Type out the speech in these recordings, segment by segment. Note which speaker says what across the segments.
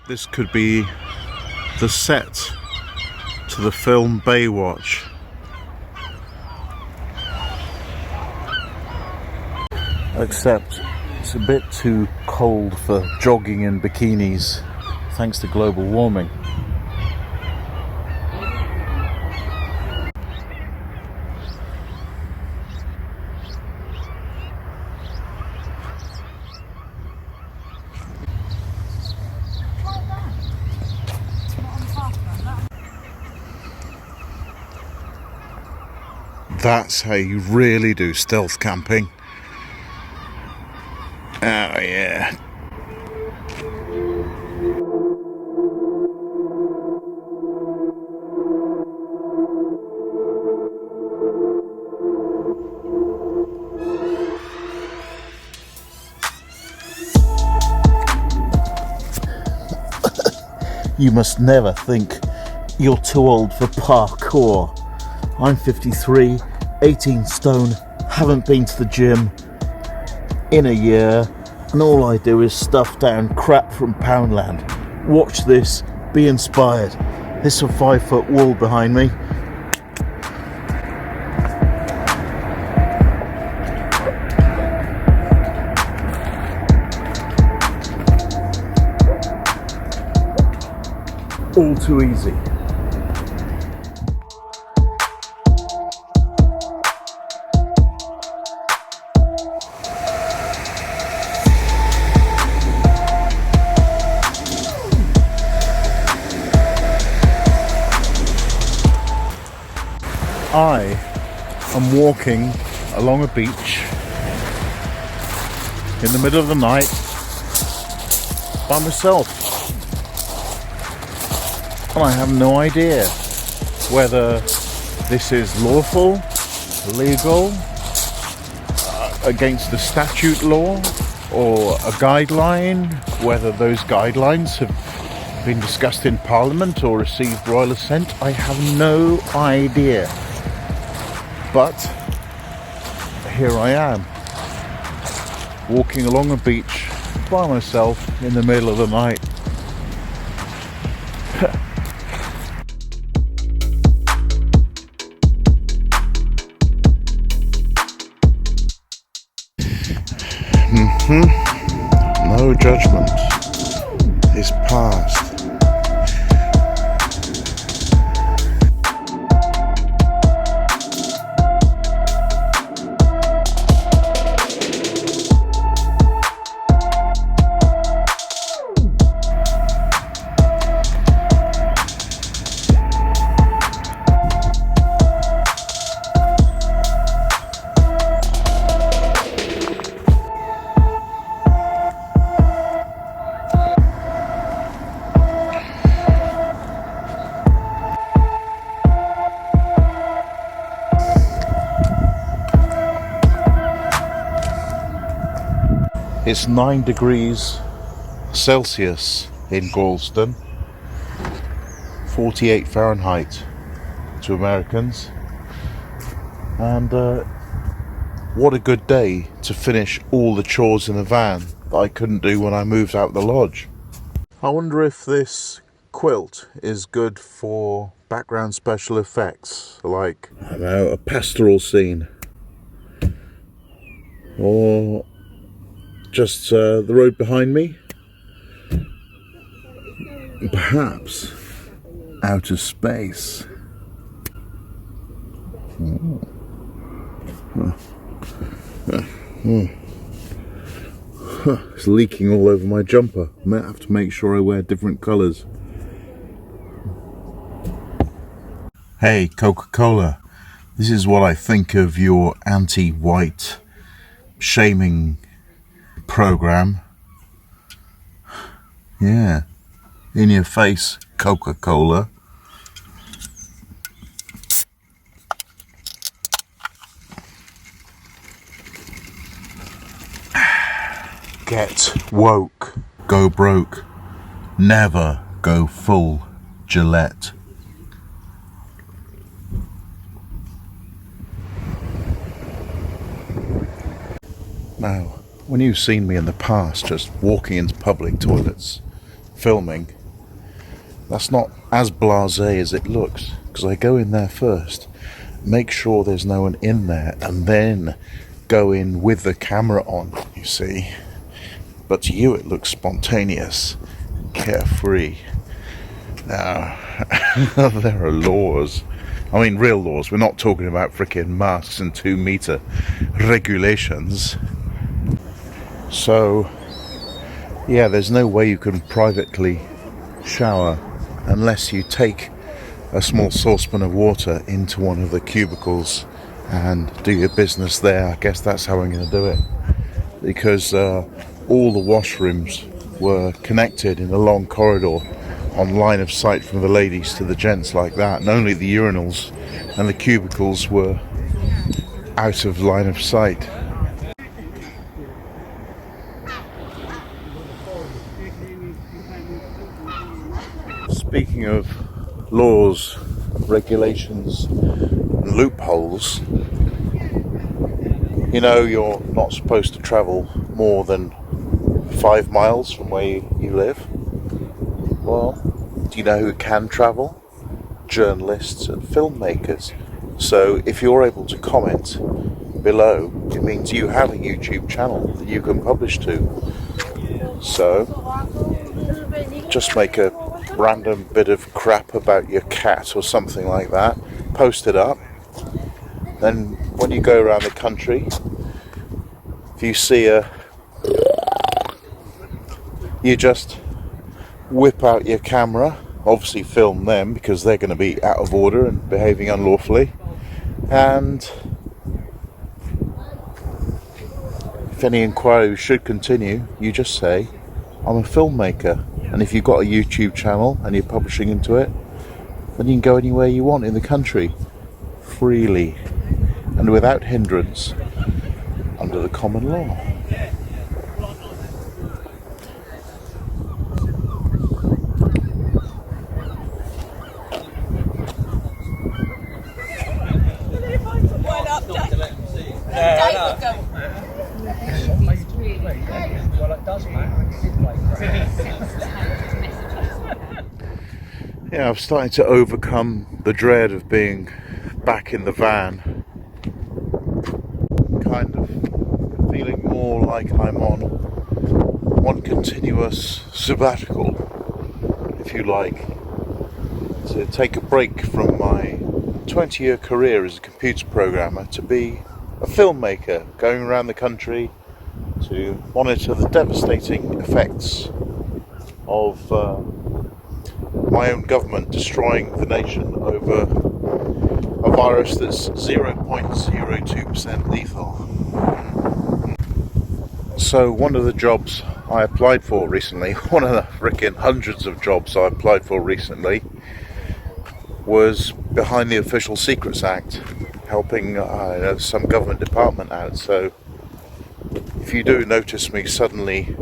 Speaker 1: This could be the set to the film Baywatch. Except it's a bit too cold for jogging in bikinis, thanks to global warming. That's how you really do stealth camping. Oh yeah. You must never think you're too old for parkour. I'm 53, 18 stone, haven't been to the gym in a year, and all I do is stuff down crap from Poundland. Watch this, be inspired. This is a 5-foot wall behind me. All too easy. I am walking along a beach in the middle of the night by myself, and I have no idea whether this is lawful, legal, against the statute law, or a guideline, whether those guidelines have been discussed in Parliament or received royal assent. I have no idea. But here I am, walking along a beach by myself in the middle of the night. No judgment is passed. It's 9 degrees Celsius in Gorleston, 48 Fahrenheit to Americans, and what a good day to finish all the chores in the van that I couldn't do when I moved out the lodge. I wonder if this quilt is good for background special effects, like, I don't know, a pastoral scene, or just the road behind me, perhaps outer space. It's leaking all over my jumper. I might have to make sure I wear different colours. Hey, Coca-Cola, this is what I think of your anti-white shaming program. Yeah, in your face, Coca-Cola. Get woke, go broke, never go full Gillette. Now, when you've seen me in the past just walking into public toilets, filming, That's not as blasé as it looks, because I go in there first, make sure there's no one in there, and then go in with the camera on, you see. But to you it looks spontaneous, carefree. Now, there are laws. I mean, real laws. We're not talking about frickin' masks and 2-meter regulations. So, yeah, there's no way you can privately shower unless you take a small saucepan of water into one of the cubicles and do your business there. I guess that's how I'm going to do it, because all the washrooms were connected in a long corridor on line of sight from the ladies to the gents like that, and only the urinals and the cubicles were out of line of sight. Speaking of laws, regulations and loopholes, you know you're not supposed to travel more than 5 miles from where you live. Well, do you know who can travel? Journalists and filmmakers. So if you're able to comment below, it means you have a YouTube channel that you can publish to. So just make a random bit of crap about your cat or something like that, post it up, then when you go around the country, if you see you just whip out your camera, obviously film them because they're going to be out of order and behaving unlawfully, and if any inquiry should continue, you just say, I'm a filmmaker, and if you've got a YouTube channel and you're publishing into it, then you can go anywhere you want in the country, freely and without hindrance, under the common law. Yeah, I've started to overcome the dread of being back in the van. Kind of feeling more like I'm on one continuous sabbatical, if you like. To take a break from my 20-year career as a computer programmer to be a filmmaker, going around the country to monitor the devastating effects of my own government destroying the nation over a virus that's 0.02% lethal. So one of the jobs I applied for recently, one of the frickin' hundreds of jobs I applied for recently, was behind the Official Secrets Act, helping some government department out. So if you do notice me suddenly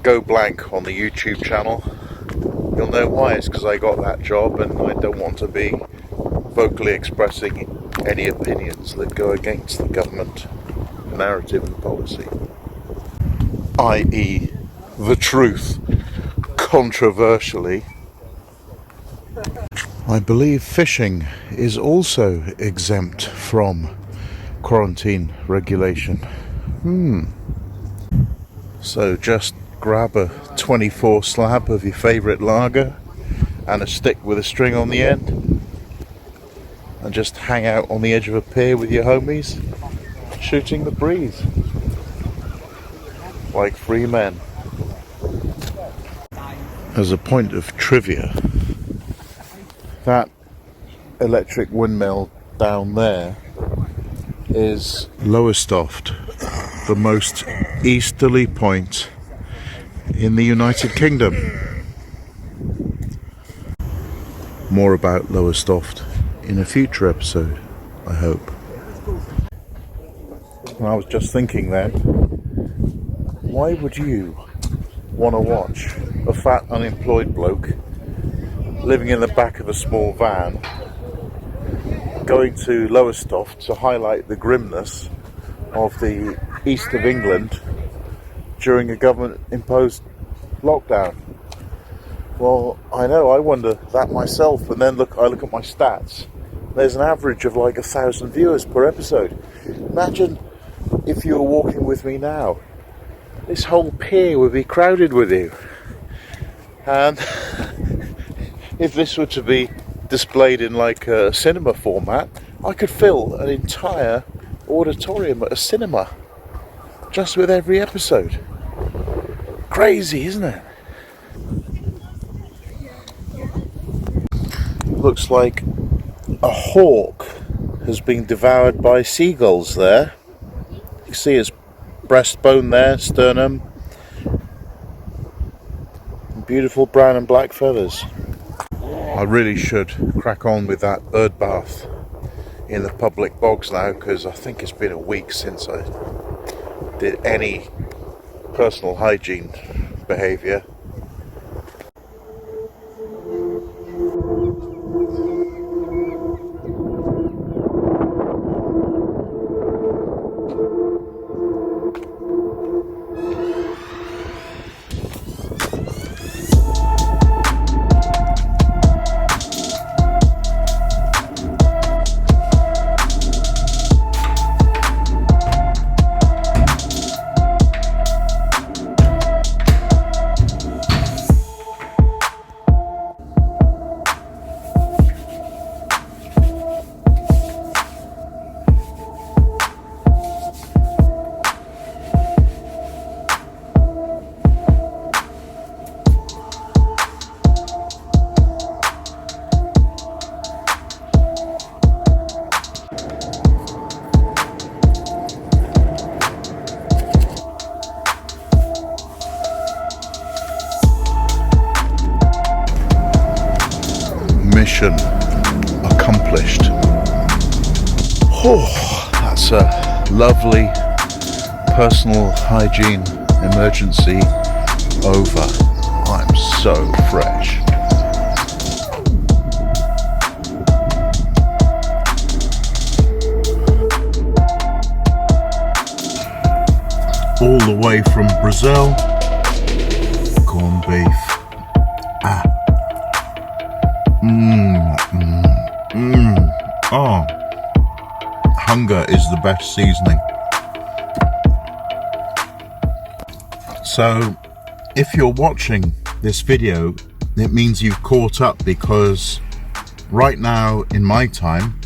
Speaker 1: go blank on the YouTube channel, you'll know why. It's because I got that job and I don't want to be vocally expressing any opinions that go against the government narrative and policy, i.e. the truth, controversially. I believe fishing is also exempt from quarantine regulation. So just grab a 24 slab of your favourite lager and a stick with a string on the end and just hang out on the edge of a pier with your homies, shooting the breeze like free men. As a point of trivia, that electric windmill down there is Lowestoft, the most easterly point in the United Kingdom. More about Lowestoft in a future episode, I hope. And I was just thinking then, why would you want to watch a fat unemployed bloke living in the back of a small van going to Lowestoft to highlight the grimness of the east of England during a government imposed lockdown? Well, I know, I wonder that myself, and then I look at my stats. There's an average of like 1,000 viewers per episode. Imagine if you were walking with me now. This whole pier would be crowded with you. And if this were to be displayed in like a cinema format, I could fill an entire auditorium at a cinema just with every episode. Crazy, isn't it? Looks like a hawk has been devoured by seagulls there. You can see his breastbone there, sternum, beautiful brown and black feathers. I really should crack on with that bird bath in the public bogs now, because I think it's been a week since I did any personal hygiene behaviour. Mission accomplished. Oh, that's a lovely personal hygiene emergency over. I'm so fresh. All the way from Brazil, corned beef. Oh, hunger is the best seasoning. So, if you're watching this video, it means you've caught up, because right now in my time,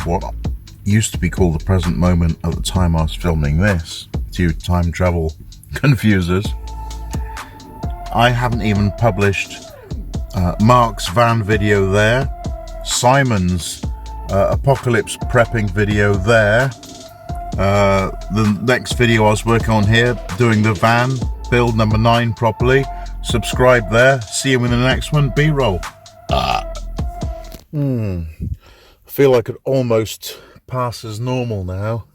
Speaker 1: what used to be called the present moment at the time I was filming this, to time travel confusers, I haven't even published Mark's van video there, Simon's apocalypse prepping video there, the next video I was working on here, doing the van build number 9 properly. Subscribe there. See you in the next one. B-roll. I feel I could almost pass as normal now.